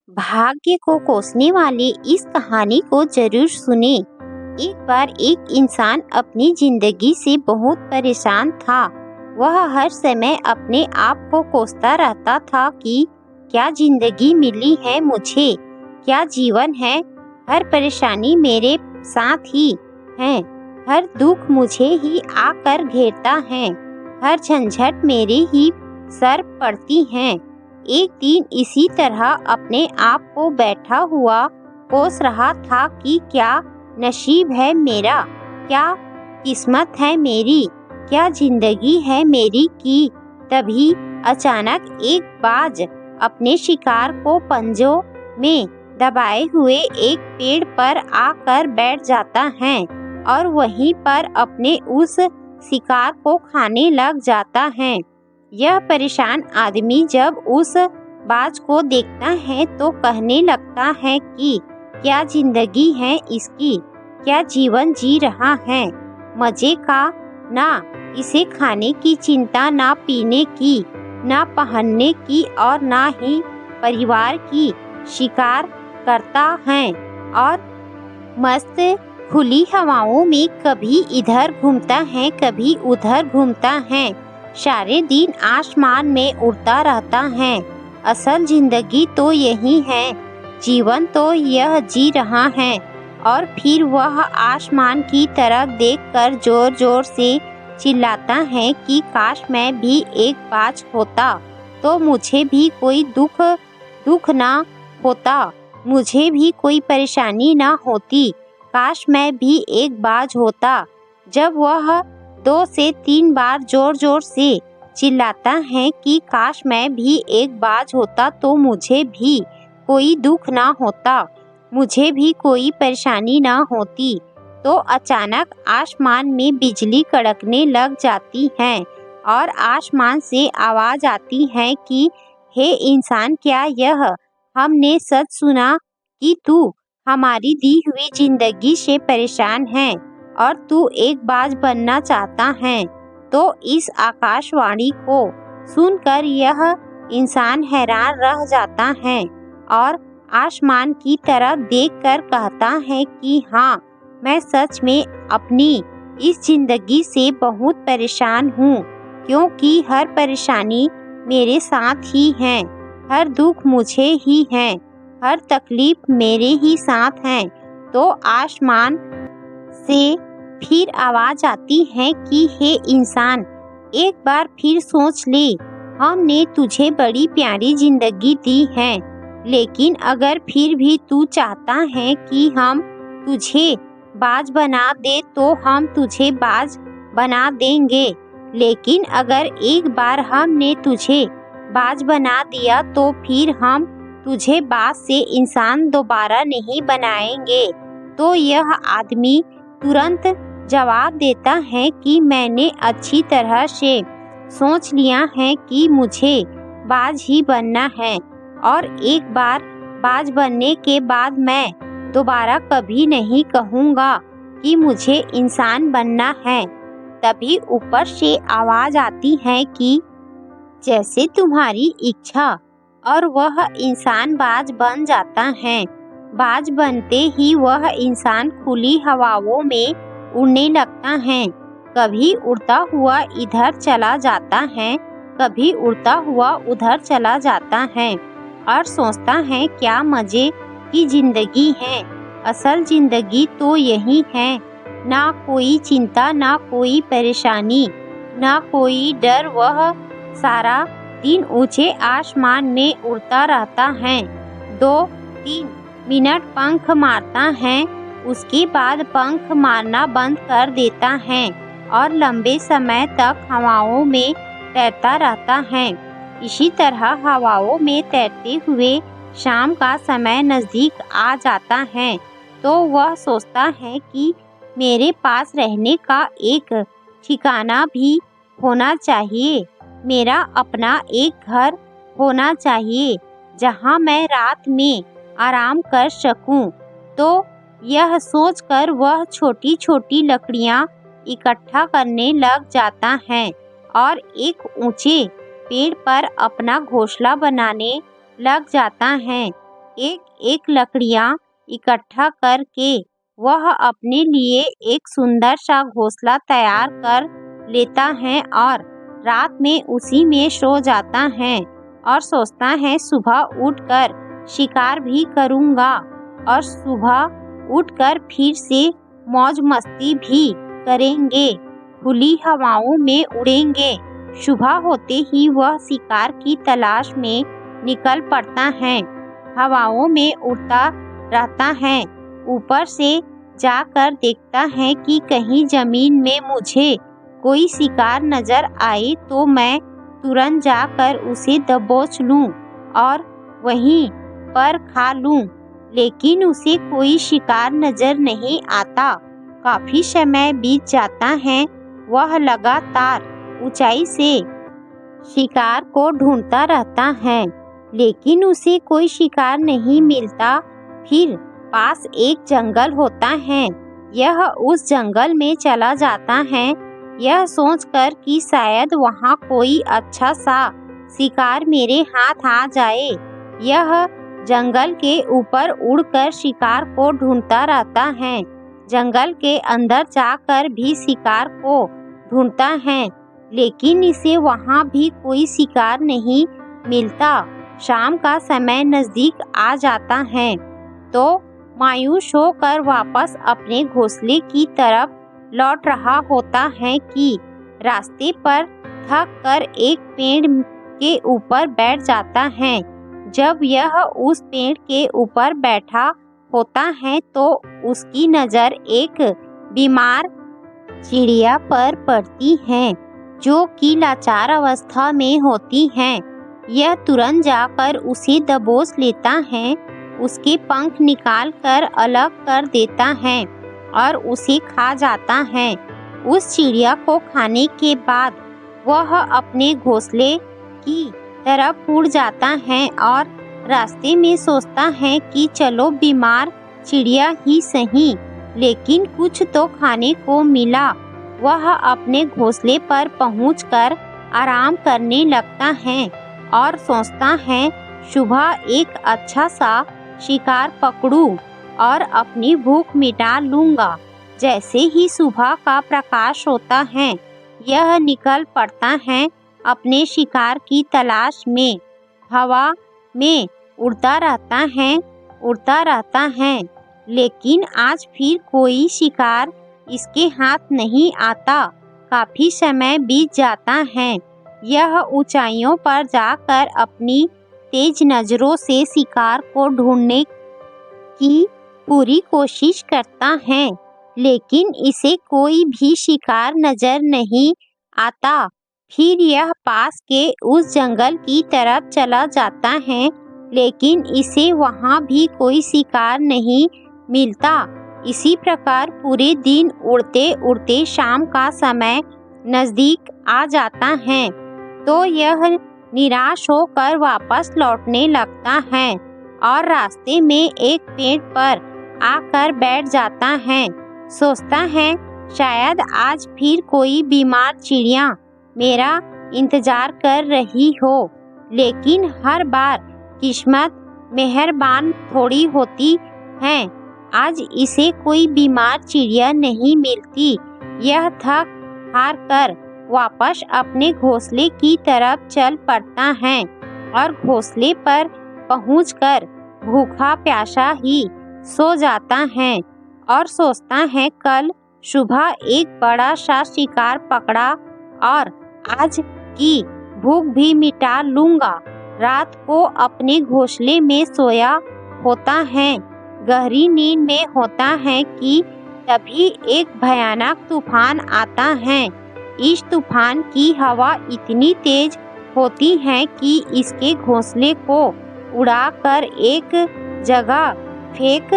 भाग्य को कोसने वाले इस कहानी को जरूर सुने। एक बार एक इंसान अपनी जिंदगी से बहुत परेशान था। वह हर समय अपने आप को कोसता रहता था कि क्या जिंदगी मिली है मुझे, क्या जीवन है, हर परेशानी मेरे साथ ही है, हर दुख मुझे ही आकर घेरता है, हर झंझट मेरे ही सर पड़ती है। एक दिन इसी तरह अपने आप को बैठा हुआ कोस रहा था कि क्या नसीब है मेरा, क्या किस्मत है मेरी, क्या जिंदगी है मेरी कि तभी अचानक एक बाज अपने शिकार को पंजों में दबाए हुए एक पेड़ पर आकर बैठ जाता है और वहीं पर अपने उस शिकार को खाने लग जाता है। यह परेशान आदमी जब उस बाज को देखता है तो कहने लगता है कि क्या जिंदगी है इसकी, क्या जीवन जी रहा है, मजे का, ना इसे खाने की चिंता, ना पीने की, ना पहनने की और ना ही परिवार की। शिकार करता है और मस्त खुली हवाओं में कभी इधर घूमता है कभी उधर घूमता है, सारे दिन आसमान में उड़ता रहता है। असल जिंदगी तो यही है, जीवन तो यह जी रहा है। और फिर वह आसमान की तरफ देखकर जोर जोर से चिल्लाता है कि काश मैं भी एक बाज होता तो मुझे भी कोई दुख ना होता, मुझे भी कोई परेशानी ना होती, काश मैं भी एक बाज होता। जब वह 2 से 3 बार जोर जोर से चिल्लाता है कि काश मैं भी एक बाज होता तो मुझे भी कोई दुख ना होता, मुझे भी कोई परेशानी ना होती, तो अचानक आसमान में बिजली कड़कने लग जाती है और आसमान से आवाज आती है कि हे इंसान, क्या यह हमने सच सुना कि तू हमारी दी हुई जिंदगी से परेशान है और तू एक बाज बनना चाहता है। तो इस आकाशवाणी को सुनकर यह इंसान हैरान रह जाता है और आसमान की तरफ देखकर कहता है कि हाँ, मैं सच में अपनी इस जिंदगी से बहुत परेशान हूँ, क्योंकि हर परेशानी मेरे साथ ही है, हर दुख मुझे ही है, हर तकलीफ मेरे ही साथ है। तो आसमान से फिर आवाज आती है कि हे इंसान, एक बार फिर सोच ले, हमने तुझे बड़ी प्यारी जिंदगी दी है, लेकिन अगर फिर भी तू चाहता है कि हम तुझे बाज बना दे तो हम तुझे बाज बना देंगे, लेकिन अगर एक बार हमने तुझे बाज बना दिया तो फिर हम तुझे बाज से इंसान दोबारा नहीं बनाएंगे। तो यह आदमी तुरंत जवाब देता है कि मैंने अच्छी तरह से सोच लिया है कि मुझे बाज ही बनना है और एक बार बाज बनने के बाद मैं दोबारा कभी नहीं कहूँगा कि मुझे इंसान बनना है। तभी ऊपर से आवाज आती है कि जैसे तुम्हारी इच्छा, और वह इंसान बाज बन जाता है। बाज बनते ही वह इंसान खुली हवाओं में उड़ने लगता है, कभी उड़ता हुआ इधर चला जाता है, कभी उड़ता हुआ उधर चला जाता है और सोचता है क्या मजे की जिंदगी है, असल जिंदगी तो यही है, ना कोई चिंता, ना कोई परेशानी, ना कोई डर। वह सारा दिन ऊंचे आसमान में उड़ता रहता है, 2-3 मिनट पंख मारता है, उसके बाद पंख मारना बंद कर देता है और लंबे समय तक हवाओं में तैरता रहता है। इसी तरह हवाओं में तैरते हुए शाम का समय नज़दीक आ जाता है, तो वह सोचता है कि मेरे पास रहने का एक ठिकाना भी होना चाहिए, मेरा अपना एक घर होना चाहिए जहाँ मैं रात में आराम कर सकूं। तो यह सोचकर वह छोटी छोटी लकड़ियाँ इकट्ठा करने लग जाता है और एक ऊंचे पेड़ पर अपना घोंसला बनाने लग जाता है। एक एक लकड़ियाँ इकट्ठा करके वह अपने लिए एक सुंदर सा घोंसला तैयार कर लेता है और रात में उसी में सो जाता है और सोचता है सुबह उठकर शिकार भी करूँगा और सुबह उठकर फिर से मौज मस्ती भी करेंगे, खुली हवाओं में उड़ेंगे। सुबह होते ही वह शिकार की तलाश में निकल पड़ता है, हवाओं में उड़ता रहता है, ऊपर से जाकर देखता है कि कहीं जमीन में मुझे कोई शिकार नजर आए तो मैं तुरंत जाकर उसे दबोच लूं और वहीं पर खा लूं। लेकिन उसे कोई शिकार नजर नहीं आता। काफी समय बीत जाता है, वह लगातार ऊंचाई से शिकार को ढूंढता रहता है, लेकिन उसे कोई शिकार नहीं मिलता। फिर पास एक जंगल होता है, यह उस जंगल में चला जाता है, यह सोचकर कि शायद वहाँ कोई अच्छा सा शिकार मेरे हाथ आ जाए। यह जंगल के ऊपर उड़कर शिकार को ढूंढता रहता है, जंगल के अंदर जाकर भी शिकार को ढूंढता है, लेकिन इसे वहाँ भी कोई शिकार नहीं मिलता। शाम का समय नजदीक आ जाता है तो मायूस होकर वापस अपने घोंसले की तरफ लौट रहा होता है कि रास्ते पर थक कर एक पेड़ के ऊपर बैठ जाता है। जब यह उस पेड़ के ऊपर बैठा होता है तो उसकी नज़र एक बीमार चिड़िया पर पड़ती है जो कि लाचार अवस्था में होती है। यह तुरंत जाकर उसे दबोच लेता है, उसके पंख निकाल कर अलग कर देता है और उसे खा जाता है। उस चिड़िया को खाने के बाद वह अपने घोंसले की तरफ उड़ जाता है और रास्ते में सोचता है कि चलो बीमार चिड़िया ही सही, लेकिन कुछ तो खाने को मिला। वह अपने घोंसले पर पहुंचकर आराम करने लगता है और सोचता है सुबह एक अच्छा सा शिकार पकड़ूं और अपनी भूख मिटा लूँगा। जैसे ही सुबह का प्रकाश होता है, यह निकल पड़ता है अपने शिकार की तलाश में। हवा में उड़ता रहता है, लेकिन आज फिर कोई शिकार इसके हाथ नहीं आता। काफी समय बीत जाता है, यह ऊंचाइयों पर जाकर अपनी तेज नजरों से शिकार को ढूंढने की पूरी कोशिश करता है, लेकिन इसे कोई भी शिकार नजर नहीं आता। फिर यह पास के उस जंगल की तरफ चला जाता है, लेकिन इसे वहाँ भी कोई शिकार नहीं मिलता। इसी प्रकार पूरे दिन उड़ते उड़ते शाम का समय नजदीक आ जाता है तो यह निराश होकर वापस लौटने लगता है और रास्ते में एक पेड़ पर आकर बैठ जाता है। सोचता है शायद आज फिर कोई बीमार चिड़िया मेरा इंतजार कर रही हो, लेकिन हर बार किस्मत मेहरबान थोड़ी होती है। आज इसे कोई बीमार चिड़िया नहीं मिलती। यह थक हार कर वापस अपने घोंसले की तरफ चल पड़ता है और घोंसले पर पहुंचकर भूखा प्यासा ही सो जाता है और सोचता है कल सुबह एक बड़ा सा शिकार पकड़ा और आज की भूख भी मिटा लूँगा। रात को अपने घोंसले में सोया होता है, गहरी नींद में होता है कि तभी एक भयानक तूफान आता है। इस तूफान की हवा इतनी तेज होती है कि इसके घोंसले को उड़ाकर एक जगह फेंक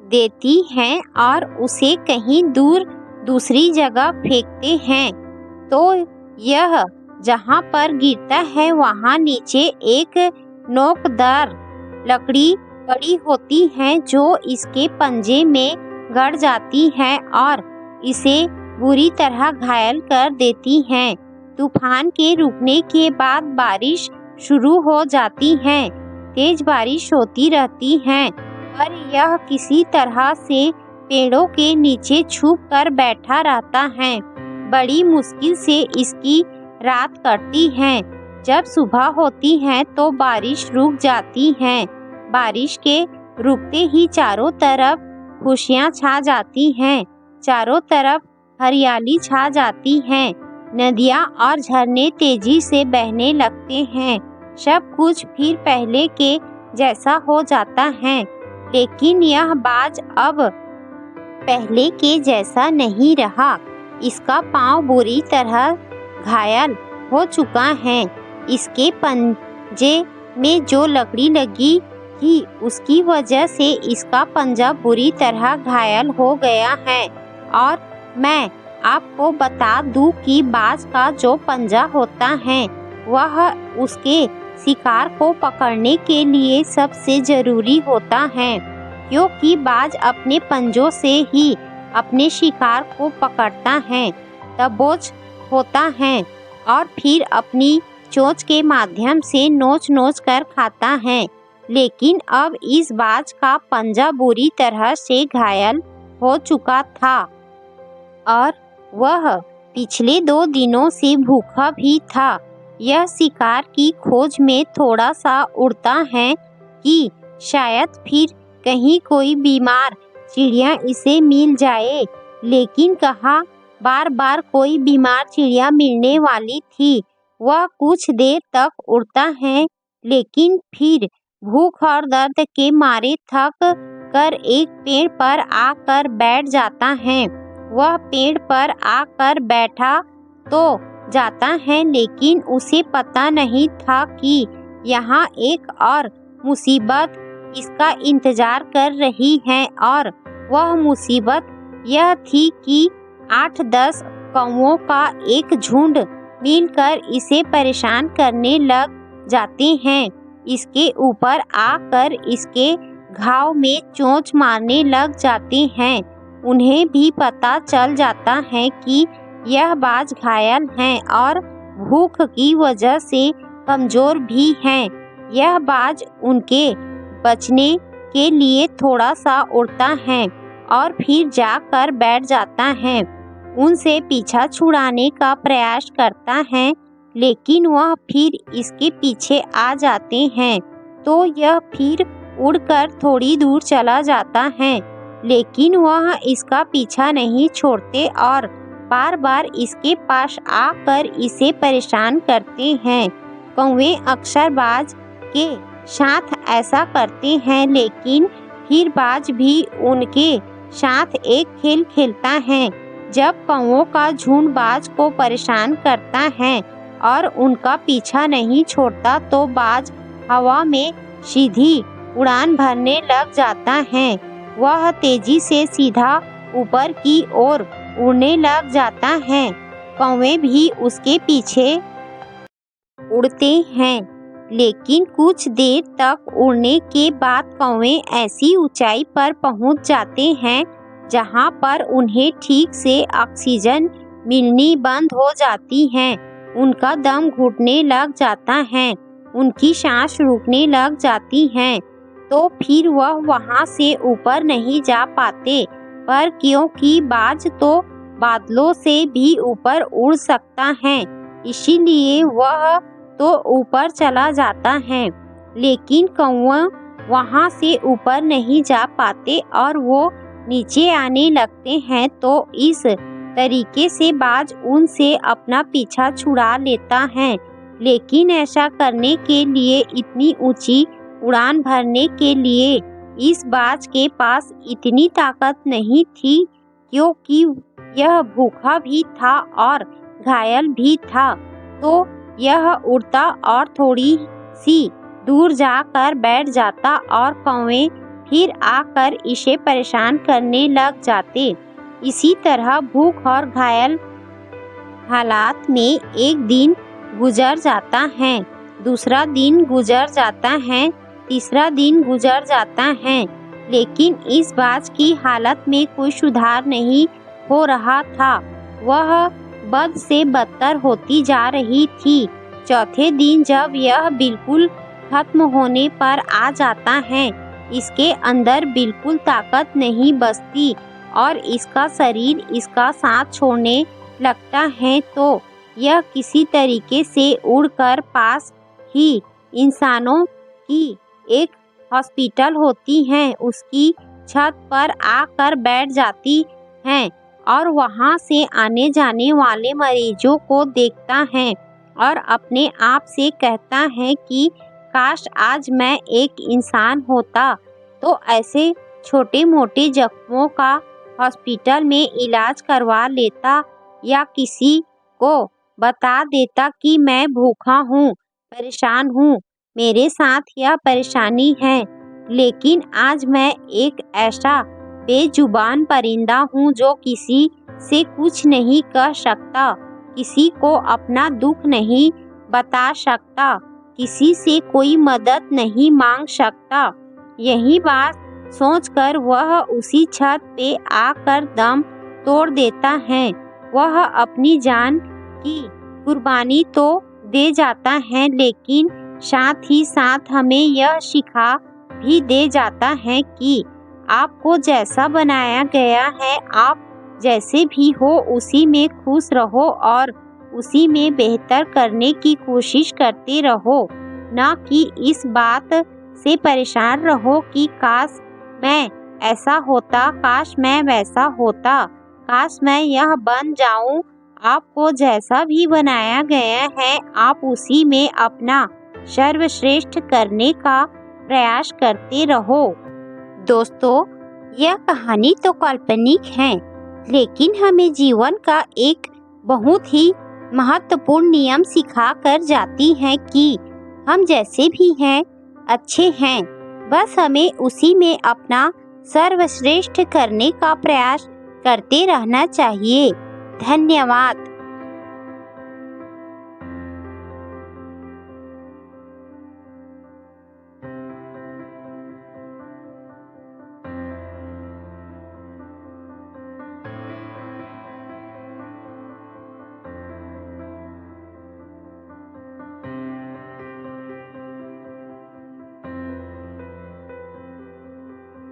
देती है और उसे कहीं दूर दूसरी जगह फेंकते हैं तो यह जहाँ पर गिरता है वहाँ नीचे एक नोकदार लकड़ी पड़ी होती है जो इसके पंजे में गड़ जाती है और इसे बुरी तरह घायल कर देती है। तूफान के रुकने के बाद बारिश शुरू हो जाती है। तेज बारिश होती रहती है, पर यह किसी तरह से पेड़ों के नीचे छुप कर बैठा रहता है। बड़ी मुश्किल से इसकी रात कटती है। जब सुबह होती है तो बारिश रुक जाती है। बारिश के रुकते ही चारों तरफ खुशियाँ छा जाती हैं। चारों तरफ हरियाली छा जाती है। नदियाँ और झरने तेजी से बहने लगते हैं। सब कुछ फिर पहले के जैसा हो जाता है। लेकिन यह बाज अब पहले के जैसा नहीं रहा। इसका पाँव बुरी तरह घायल हो चुका है। इसके पंजे में जो लकड़ी लगी थी उसकी वजह से इसका पंजा बुरी तरह घायल हो गया है। और मैं आपको बता दूं कि बाज का जो पंजा होता है वह उसके शिकार को पकड़ने के लिए सबसे ज़रूरी होता है, क्योंकि बाज अपने पंजों से ही अपने शिकार को पकड़ता है, दबोच होता है और फिर अपनी चोंच के माध्यम से नोच नोच कर खाता है। लेकिन अब इस बाज का पंजा बुरी तरह से घायल हो चुका था और वह पिछले 2 दिनों से भूखा भी था। यह शिकार की खोज में थोड़ा सा उड़ता है कि शायद फिर कहीं कोई बीमार चिड़िया इसे मिल जाए, लेकिन कहाँ बार बार कोई बीमार चिड़िया मिलने वाली थी। वह कुछ देर तक उड़ता है, लेकिन फिर भूख और दर्द के मारे थक कर एक पेड़ पर आकर बैठ जाता है। वह पेड़ पर आकर बैठा तो जाता है, लेकिन उसे पता नहीं था कि यहाँ एक और मुसीबत इसका इंतजार कर रही है। और वह मुसीबत यह थी कि 8-10 कौवों का एक झुंड मिलकर इसे परेशान करने लग जाते हैं। इसके ऊपर आकर इसके घाव में चोंच मारने लग जाते हैं। उन्हें भी पता चल जाता है कि यह बाज घायल है और भूख की वजह से कमज़ोर भी हैं। यह बाज उनके बचने के लिए थोड़ा सा उड़ता है और फिर जाकर बैठ जाता है। उनसे पीछा छुड़ाने का प्रयास करता है, लेकिन वह फिर इसके पीछे आ जाते हैं। तो यह फिर उड़कर थोड़ी दूर चला जाता है, लेकिन वह इसका पीछा नहीं छोड़ते और बार बार इसके पास आकर इसे परेशान करते हैं। कौवे अक्सर बाज के साथ ऐसा करते हैं, लेकिन फिर बाज भी उनके साथ एक खेल खेलता है। जब कौवों का झुंड बाज को परेशान करता है और उनका पीछा नहीं छोड़ता, तो बाज हवा में सीधी उड़ान भरने लग जाता है। वह तेजी से सीधा ऊपर की ओर उड़ने लग जाता है। कौवे भी उसके पीछे उड़ते हैं, लेकिन कुछ देर तक उड़ने के बाद कौवे ऐसी ऊंचाई पर पहुंच जाते हैं जहां पर उन्हें ठीक से ऑक्सीजन मिलनी बंद हो जाती है। उनका दम घुटने लग जाता है, उनकी सांस रुकने लग जाती है। तो फिर वह वहां से ऊपर नहीं जा पाते, पर क्योंकि बाज तो बादलों से भी ऊपर उड़ सकता है, इसीलिए वह तो ऊपर चला जाता है। लेकिन कौवा वहां से ऊपर नहीं जा पाते और वो नीचे आने लगते हैं। तो इस तरीके से बाज उनसे अपना पीछा छुड़ा लेता है। लेकिन ऐसा करने के लिए, इतनी ऊंची उड़ान भरने के लिए इस बाज के पास इतनी ताकत नहीं थी, क्योंकि यह भूखा भी था और घायल भी था। तो यह उड़ता और थोड़ी सी दूर जाकर बैठ जाता और कौवे फिर आकर इसे परेशान करने लग जाते। इसी तरह भूख और घायल हालात में एक दिन गुजर जाता है, दूसरा दिन गुजर जाता है, तीसरा दिन गुजर जाता है, लेकिन इस बाज की हालत में कोई सुधार नहीं हो रहा था। वह बद से बदतर होती जा रही थी। चौथे दिन जब यह बिल्कुल खत्म होने पर आ जाता है। इसके अंदर बिल्कुल ताकत नहीं बचती और इसका शरीर इसका साथ छोड़ने लगता है तो यह किसी तरीके से उड़कर पास ही इंसानों की एक हॉस्पिटल होती है उसकी छत पर आकर बैठ जाती है और वहाँ से आने जाने वाले मरीजों को देखता है और अपने आप से कहता है कि काश आज मैं एक इंसान होता तो ऐसे छोटे मोटे जख्मों का हॉस्पिटल में इलाज करवा लेता या किसी को बता देता कि मैं भूखा हूँ, परेशान हूँ, मेरे साथ यह परेशानी है। लेकिन आज मैं एक ऐसा बेजुबान परिंदा हूँ जो किसी से कुछ नहीं कह सकता, किसी को अपना दुख नहीं बता सकता, किसी से कोई मदद नहीं मांग सकता। यही बात सोचकर वह उसी छत पे आकर दम तोड़ देता है। वह अपनी जान की कुर्बानी तो दे जाता है लेकिन साथ ही साथ हमें यह सिखा भी दे जाता है कि आपको जैसा बनाया गया है आप जैसे भी हो उसी में खुश रहो और उसी में बेहतर करने की कोशिश करते रहो, न कि इस बात से परेशान रहो कि काश मैं ऐसा होता, काश मैं वैसा होता, काश मैं यह बन जाऊं। आपको जैसा भी बनाया गया है आप उसी में अपना सर्वश्रेष्ठ करने का प्रयास करते रहो। दोस्तों, यह कहानी तो काल्पनिक है लेकिन हमें जीवन का एक बहुत ही महत्वपूर्ण नियम सिखा कर जाती है कि हम जैसे भी हैं अच्छे हैं, बस हमें उसी में अपना सर्वश्रेष्ठ करने का प्रयास करते रहना चाहिए। धन्यवाद।